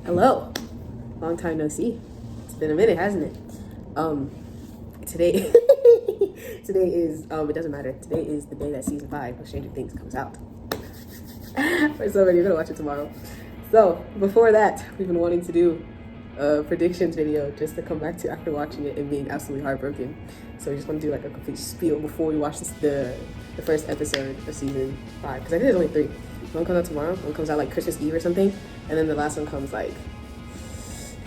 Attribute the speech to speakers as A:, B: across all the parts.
A: Hello. Long time no see. It's been a minute, hasn't it? Today today is it doesn't matter. Today is the day that season 5 of Stranger Things comes out. For somebody, you're gonna watch it tomorrow. So before that, we've been wanting to do a predictions video just to come back to after watching it and being absolutely heartbroken. So we just want to do like a complete spiel before we watch the first episode of season 5. Because I think there's only 3. One comes out tomorrow, one comes out like Christmas Eve or something, and then the last one comes like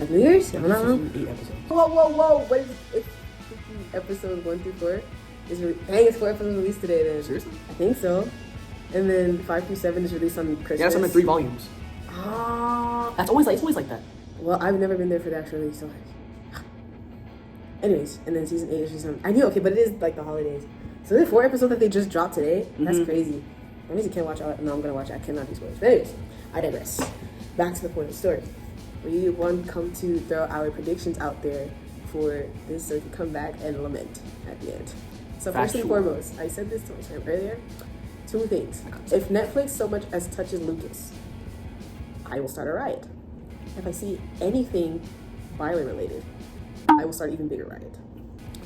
A: New Year's? I don't know.
B: 8 episodes.
A: Whoa. Wait, it's episodes 1 through 4. It's 4 episodes released today then.
B: Seriously?
A: I think so. And then 5 through 7 is released on Christmas.
B: Yeah, that's in 3 volumes.
A: Ah.
B: It's always like that.
A: Well, I've never been there for the actual release, so anyways, and then season 8 is just I knew, okay, but it is like the holidays. So there's 4 episodes that they just dropped today. That's crazy. I mean, you can't watch all. No, I'm gonna watch it. I cannot be spoiled. But anyways, I digress. Back to the point of the story. We want to come to throw our predictions out there for this so we can come back and lament at the end. So first and foremost, I said this to my friend earlier. 2 things. If Netflix so much as touches Lucas, I will start a riot. If I see anything violent related, I will start an even bigger riot.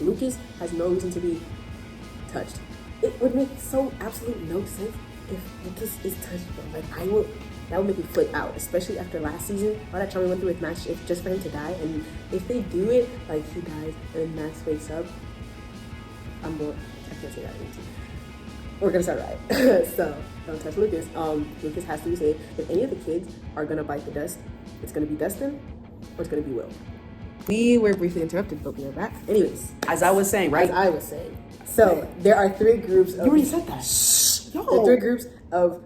A: Lucas has no reason to be touched. It would make so absolute no sense if Lucas is touched, bro. Like that would make me flip out, especially after last season. All that trauma we went through with Max, if just for him to die, and if they do it, like he dies and Max wakes up, I can't say that. We're gonna start a riot. So don't touch Lucas. Lucas has to be saved. If any of the kids are gonna bite the dust, it's gonna be Dustin or it's gonna be Will. We were briefly interrupted, but we are back. Anyways,
B: as I was saying, right?
A: As I was saying. So there are 3 groups.
B: You already said that.
A: Shh. There are 3 groups of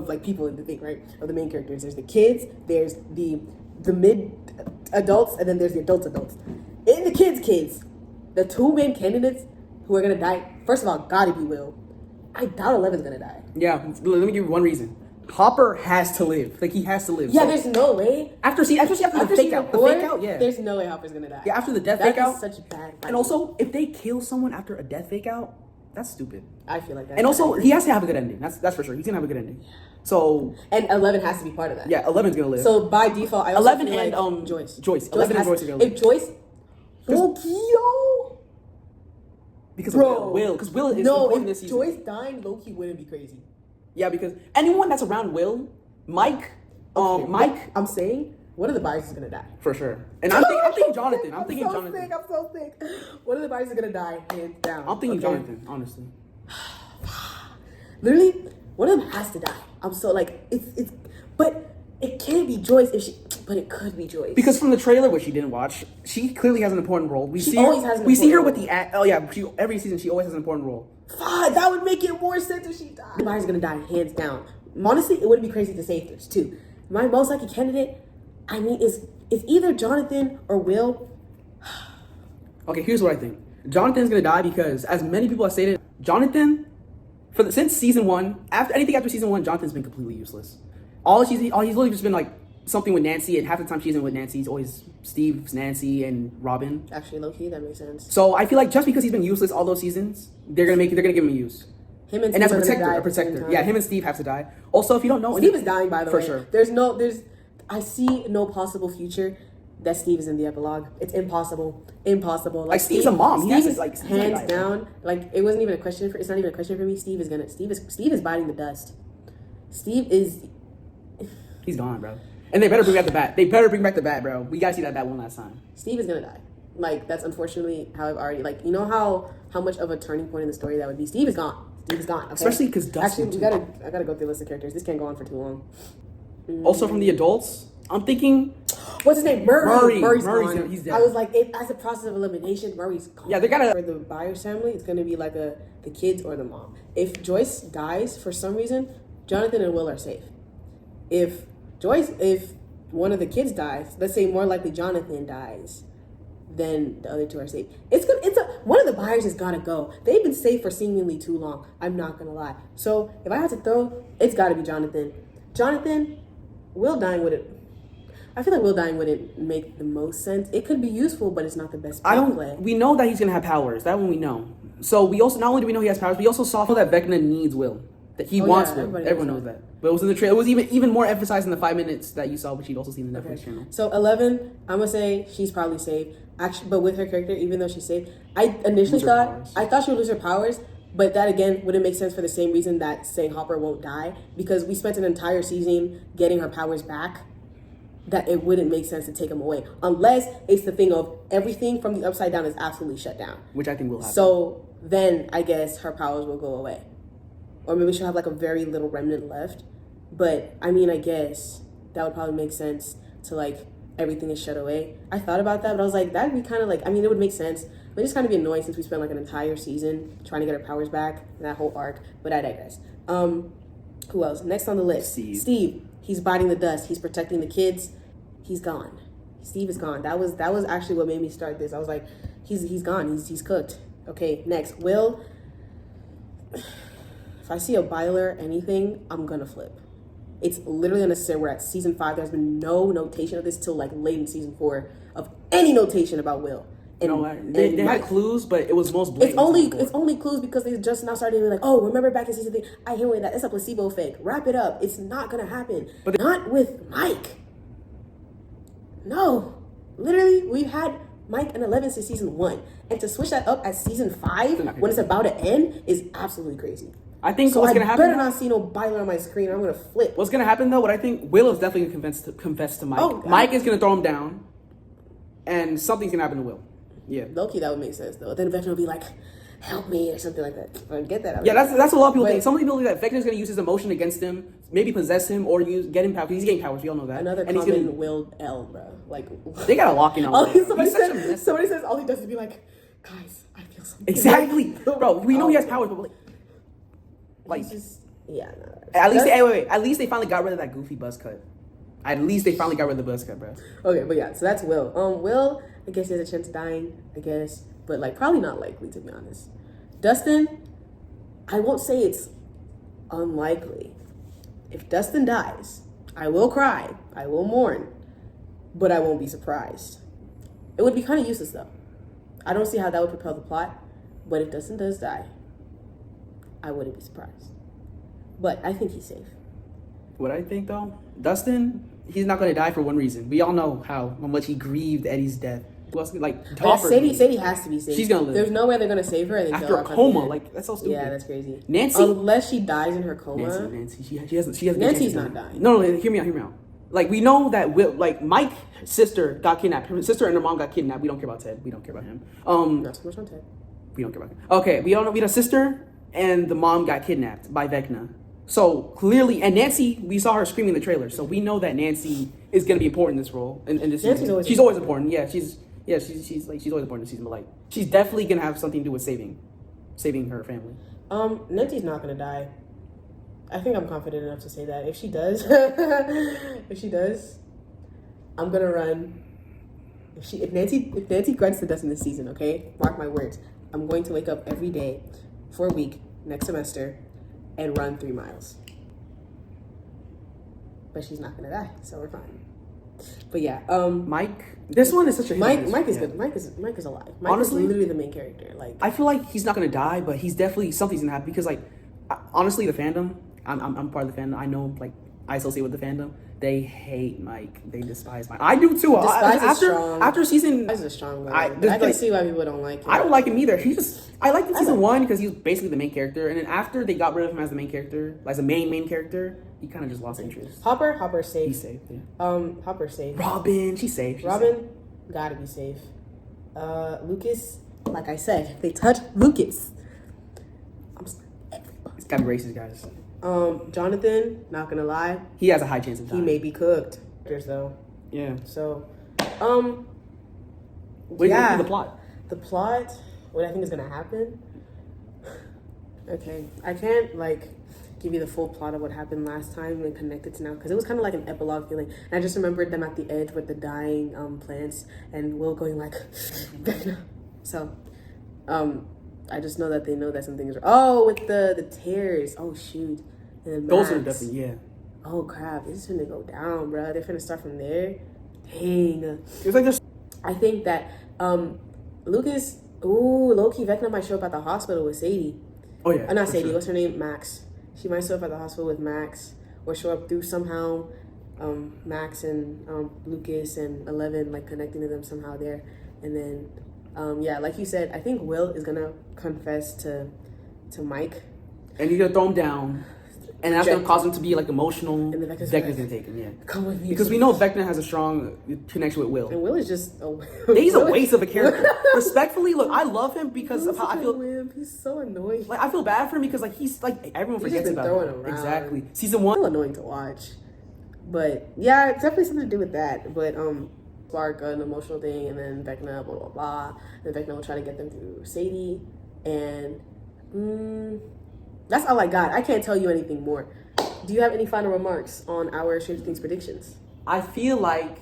A: like people in the thing, right? Of the main characters. There's the kids. There's the mid adults, and then there's the adults. In the kids, the 2 main candidates who are gonna die. First of all, gotta be Will. I doubt 11's gonna die.
B: Yeah, let me give you one reason. Hopper has to live. Like, he has to live.
A: Yeah,
B: so,
A: there's no way.
B: especially after the fake out. Yeah.
A: There's no way Hopper's gonna die.
B: Yeah, after the death fake out.
A: That's such bad.
B: And also, if they kill someone after a death fake out, that's stupid.
A: I feel like that.
B: And also, he has to have a good ending. That's for sure. He's gonna have a good ending. So.
A: And 11 has to be part of that.
B: Yeah, 11's gonna live.
A: So by default, I also
B: 11
A: feel
B: and
A: like Joyce.
B: 11 and Joyce are gonna live.
A: If Joyce, Loki,
B: because
A: bro,
B: Will, because Will is
A: no.
B: important
A: If
B: this season.
A: Joyce dying, Loki wouldn't be crazy.
B: Yeah, because anyone that's around Will, Mike,
A: I'm saying one of the buyers is gonna die
B: for sure. And I'm thinking Jonathan. I'm thinking Jonathan.
A: I'm so sick. One of the buyers is gonna die, hands down.
B: I'm thinking Jonathan, honestly.
A: Literally, one of them has to die. I'm so like it's, but it can't be Joyce but it could be Joyce.
B: Because from the trailer, which you didn't watch, she clearly has an important role. We see her with the every season she always has an important role.
A: Fuck, that would make it more sense if she died. The buyer's gonna die hands down. Honestly, it wouldn't be crazy to save this too. My most likely candidate, I mean, is either Jonathan or Will.
B: Okay, here's what I think. Jonathan's gonna die because, as many people have stated, Jonathan, since season 1, anything after season 1, Jonathan's been completely useless. He's literally just been like something with Nancy, and half the time she's in with Nancy, he's always Steve, Nancy, and Robin.
A: Actually, low-key, that makes sense.
B: So I feel like just because he's been useless all those seasons, they're gonna give him a use.
A: Him and
B: as
A: Steve
B: a protector. Yeah, him and Steve have to die. Also, if you don't know,
A: Steve is dying, by the way.
B: For
A: sure. I see no possible future that Steve is in the epilogue. It's impossible. Like
B: Steve's a mom.
A: Steve is like hands down. Like it's not even a question for me. Steve is biting the dust.
B: He's gone, bro. And they better bring back the bat. Bro. We gotta see that bat one last time.
A: Steve is gonna die. Like, that's unfortunately how I've already, like, you know how much of a turning point in the story that would be? Steve is gone. Okay?
B: Especially because Dustin.
A: Actually, I gotta go through the list of characters. This can't go on for too long.
B: Also from the adults, I'm thinking,
A: what's his name? Murray's
B: gone. He's dead.
A: I was like, as a process of elimination, Murray's gone.
B: Yeah, they gotta.
A: For the Byers family, it's gonna be like the kids or the mom. If Joyce dies for some reason, Jonathan and Will are safe. If one of the kids dies, let's say more likely Jonathan dies, then the other 2 are safe. One of the buyers has gotta go. They've been safe for seemingly too long. I'm not gonna lie. So if I had to throw, it's gotta be Jonathan. Will dying wouldn't. I feel like Will dying wouldn't make the most sense. It could be useful, but it's not the best play.
B: We know that he's gonna have powers. That one we know. So we also, not only do we know he has powers, we also saw that Vecna needs Will. That he
A: Oh,
B: wants
A: yeah,
B: Will.
A: everybody
B: Everyone
A: knows
B: knows that. But it was in the trailer. It was even more emphasized in the 5 minutes that you saw, which you'd also seen in the Netflix channel.
A: So 11, I'm gonna say she's probably safe. Actually, but with her character, even though she's safe, I initially thought she would lose her powers. But that again wouldn't make sense for the same reason that saying Hopper won't die, because we spent an entire season getting her powers back. That it wouldn't make sense to take them away unless it's the thing of everything from the Upside Down is absolutely shut down,
B: which I think will happen.
A: So then I guess her powers will go away, or maybe she'll have like a very little remnant left. But I mean, I guess that would probably make sense to like everything is shut away. I thought about that, but I was like, that'd be kind of like, I mean, it would make sense, but it's kind of be annoying since we spent like an entire season trying to get our powers back in that whole arc. But I digress. Who else? Next on the list, Steve. He's biting the dust. He's protecting the kids. He's gone. Steve is gone. That was actually what made me start this. I was like, he's gone. He's cooked. Okay, next, Will. If I see a Byler anything, I'm gonna flip. It's literally unnecessary. We're at season 5. There's been no notation of this till like late in season 4 of any notation about Will.
B: And they had clues, but it was most blatant.
A: It's only clues because they just now started to be like, oh, remember back in season 3? I hear that. It's a placebo effect. Wrap it up. It's not gonna happen. But not with Mike. No, literally, we've had Mike and 11 since season 1, and to switch that up at season 5 when it's about to end is absolutely crazy.
B: I think so. What's gonna happen?
A: I better not see no Byler on my screen. I'm gonna flip.
B: What's gonna happen though? What I think, Will is definitely gonna confess to Mike. Oh, Mike is gonna throw him down, and something's gonna happen to Will. Yeah,
A: low-key, that would make sense though. Then Vecna will be like, "Help me" or something like that. I get that.
B: Yeah, that's a lot of people think. Some people think that Vecna's gonna use his emotion against him, maybe possess him, or get him powers. He's getting powers. We all know that.
A: Another common Will L, bro. Like
B: they gotta lock in on.
A: Somebody says all he does is be like, "Guys, I feel something."
B: Exactly, bro. We know he has powers, but like
A: just, yeah. No,
B: at least at least they finally got rid of that goofy buzz cut. At least they finally got rid of the buzz cut, bro.
A: Okay, but yeah, so that's Will. Will, I guess he has a chance of dying, I guess, but like probably not likely, to be honest. Dustin, I won't say it's unlikely. If Dustin dies, I will cry, I will mourn, but I won't be surprised. It would be kind of useless though. I don't see how that would propel the plot, but if Dustin does die, I wouldn't be surprised. But I think he's safe.
B: What I think though, Dustin, he's not going to die for one reason. We all know how much he grieved Eddie's death. Who else? Like Topper.
A: Sadie has to be safe.
B: She's gonna live.
A: There's no way they're gonna save her and then
B: after a coma. Like that's so stupid.
A: Yeah, that's crazy.
B: Nancy,
A: unless she dies in her coma.
B: Nancy, she hasn't.
A: Nancy's not dying.
B: No, hear me out. Like we know that Mike's sister got kidnapped. Her sister and her mom got kidnapped. We don't care about Ted. We don't care about him.
A: Not so much on Ted.
B: We don't care about him. Okay, we all know we had a sister and the mom got kidnapped by Vecna. So clearly, and Nancy, we saw her screaming in the trailer. So we know that Nancy is going to be important in this role. In this season. She's always important. Yeah, she's always important in the season. But like, she's definitely going to have something to do with saving her family.
A: Nancy's not going to die. I think I'm confident enough to say that. If she does, I'm gonna run. If Nancy grunts to dust in this season, okay, mark my words, I'm going to wake up every day for a week next semester and run 3 miles. But she's not gonna die, so we're fine. But yeah,
B: Mike. This one is such a
A: Mike is good. Mike is alive. Mike honestly, is literally the main character. Like
B: I feel like he's not gonna die, but he's definitely something's gonna happen because like honestly, the fandom. I'm part of the fandom. I know like I associate with the fandom. They hate Mike. They despise Mike. I do too. After season,
A: that's a strong word. I can see why people don't like him.
B: I don't like him either. I liked him season 1 because he was basically the main character, and then after they got rid of him as the main character, as the main character, he kind of just lost interest.
A: Hopper's safe.
B: He's safe. Yeah.
A: Hopper's safe.
B: Robin, she's safe.
A: Gotta be safe. Lucas, like I said, if they touch Lucas,
B: it's gotta be racist, guys.
A: Jonathan, not gonna lie,
B: he has a high chance of dying.
A: He may be cooked. Though.
B: Yeah.
A: So,
B: what do you think of the plot?
A: The plot, what I think is gonna happen. Okay, I can't like give you the full plot of what happened last time and connect it to now because it was kind of like an epilogue feeling. And I just remembered them at the edge with the dying plants and Will going like, so, I just know that they know that something is. Oh, with the tears. Oh shoot. And
B: those are definitely, yeah.
A: Oh crap, this is gonna go down, bro. They're gonna start from there. Dang.
B: It's like this.
A: I think that Lucas, low-key Vecna might show up at the hospital with Sadie.
B: Oh yeah.
A: Not Sadie, what's her name? Max. She might show up at the hospital with Max, or show up through somehow Max and Lucas and 11, like connecting to them somehow there. And then, yeah, like you said, I think Will is gonna confess to Mike.
B: And he's gonna throw him down. And that's gonna cause him to be like emotional. And
A: then Vecna's
B: gonna take him, yeah.
A: Come with me.
B: Because we know Vecna has a strong connection with Will.
A: And Will is just
B: he's a waste of a character. Respectfully, look, I love him because of how I feel.
A: He's so annoying.
B: Like I feel bad for him because like he's like everyone forgets about him. Exactly. Season 1.
A: Still annoying to watch. But yeah, it's definitely something to do with that. But spark an emotional thing, and then Vecna blah blah blah. And Vecna will try to get them through Sadie, and that's all I got. I can't tell you anything more. Do you have any final remarks on our Stranger Things predictions?
B: I feel like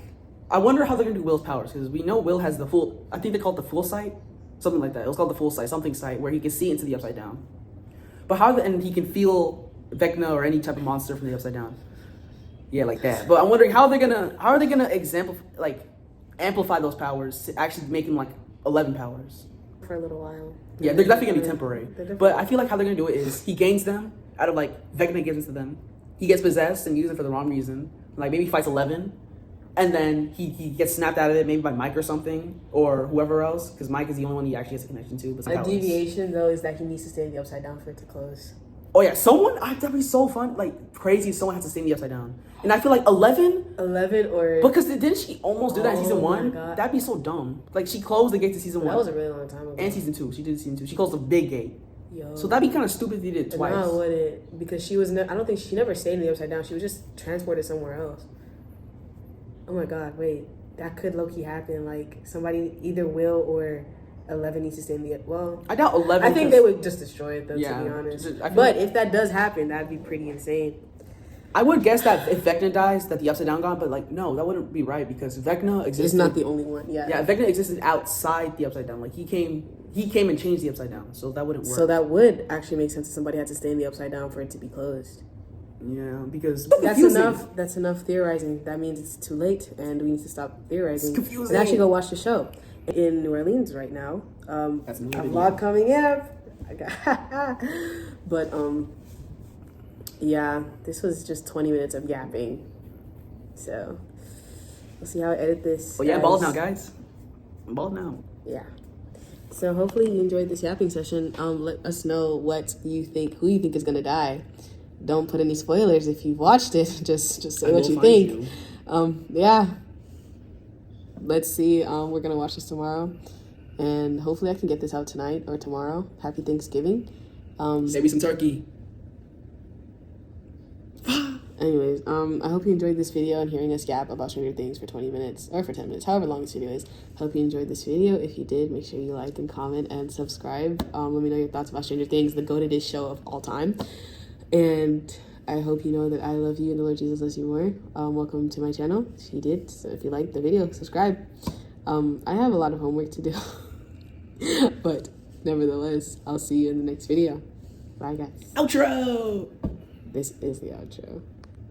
B: I wonder how they're gonna do Will's powers, because we know Will has the full. I think they call it the full sight, something like that. It was called the full sight, something sight, where he can see into the Upside Down. But and he can feel Vecna or any type of monster from the Upside Down. Yeah, like that. But I'm wondering how are they gonna amplify those powers to actually make him like 11 powers
A: for a little while.
B: Yeah, they're definitely gonna be temporary. But I feel like how they're gonna do it is he gains them out of like Vecna gives them to them. He gets possessed and uses it for the wrong reason. Like maybe he fights 11, and then he gets snapped out of it maybe by Mike or something or whoever else, because Mike is the only one he actually has a connection to. But
A: a deviation though is that he needs to stay in the Upside Down for it to close.
B: Oh yeah, that'd be so fun. Like crazy if someone has to stay in the Upside Down. And I feel like 11
A: or
B: because didn't she almost do that in season 1? That'd be so dumb. Like she closed the gate to season 1.
A: That was a really long time ago.
B: And season 2, she did season 2. She closed the big gate.
A: Yo.
B: So that'd be kind of stupid if you did it twice.
A: No, I wouldn't, because she was. I don't think she never stayed in the Upside Down. She was just transported somewhere else. Oh my God! Wait, that could low key happen. Like somebody, either Will or 11 needs to stay in the. Well,
B: I doubt 11.
A: I think they would just destroy it though.
B: Yeah,
A: to be honest, but if that does happen, that'd be pretty insane.
B: I would guess that if Vecna dies, that the Upside Down gone, but like no, that wouldn't be right because Vecna existed.
A: He's not the only one. Yeah.
B: Yeah, Vecna existed outside the Upside Down. Like he came and changed the Upside Down, so that wouldn't work.
A: So that would actually make sense if somebody had to stay in the Upside Down for it to be closed.
B: Yeah, because
A: that's enough. That's enough theorizing. That means it's too late, and we need to stop theorizing.
B: It's confusing.
A: And actually go watch the show. In New Orleans right now.
B: That's a
A: vlog coming up. But yeah, this was just 20 minutes of yapping. So we'll see how I edit this.
B: Oh yeah, I'm bald now, guys. I'm bald now.
A: Yeah. So hopefully you enjoyed this yapping session. Let us know what you think, who you think is gonna die. Don't put any spoilers if you've watched it. Just say what you think. Yeah. Let's see. We're gonna watch this tomorrow, and hopefully I can get this out tonight or tomorrow. Happy Thanksgiving.
B: Save me some turkey.
A: Anyways, I hope you enjoyed this video and hearing us gap about Stranger Things for 20 minutes or for 10 minutes, however long this video is. Hope you enjoyed this video. If you did, make sure you like and comment and subscribe. Let me know your thoughts about Stranger Things, the goatedest show of all time. And I hope you know that I love you and the Lord Jesus loves you more. Welcome to my channel. If you did, so if you liked the video, subscribe. I have a lot of homework to do. But nevertheless, I'll see you in the next video. Bye, guys.
B: Outro!
A: This is the outro.